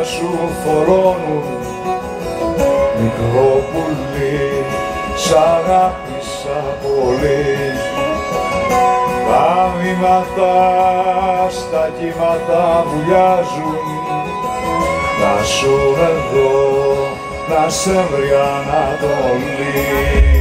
σου θολώνουν. Μικρό πουλί, σ' αγάπησα πολύ. Τα βήματα στα κύματα βουλιάζουν. Να σου εδώ, να σε βρει Ανατολή.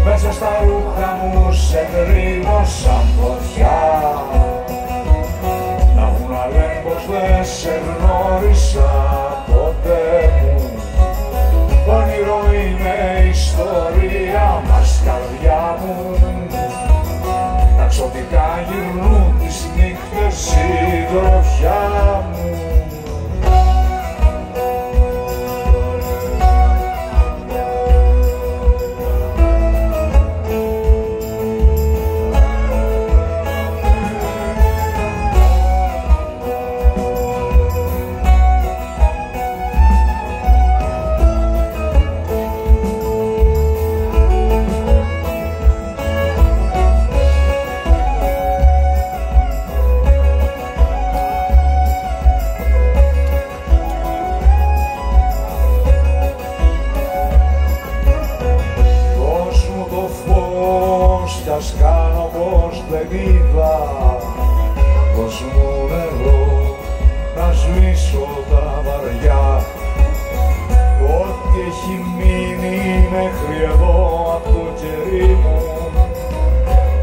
Μέσα στα ρούχα μου σε κρύβω σαν φωτιά. Να μου να λένε πως δεν σε γνώρισα ποτέ μου. Όνειρο είναι ιστορία μας καρδιά μου. Τα ξωτικά γυρνούν τις νύχτες συντροφιά μου. Κι ας κάνω πως δεν είδα, δώσ' μου νερό να σβήσω τα βαριά. Ό,τι έχει μείνει μέχρι εδώ απ' το κερί μου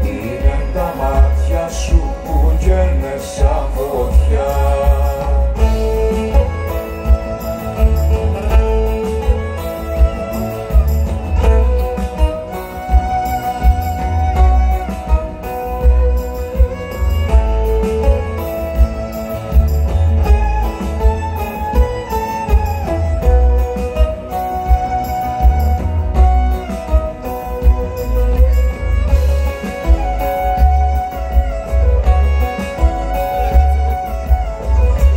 είναι τα μάτια σου που καίνε σαν φωτιά.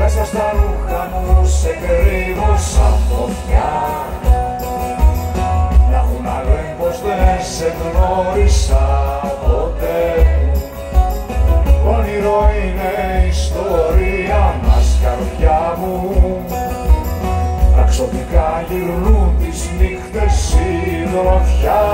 Μέσα στα ρούχα μου σε κρύβω σαν φωτιά. Να έχουν να λένε πως δεν σε γνώρισα ποτέ μου. Όνειρο είναι ιστορία μας καρδιά μου. Τα ξωτικά γυρνούν τις νύχτες συντροφιά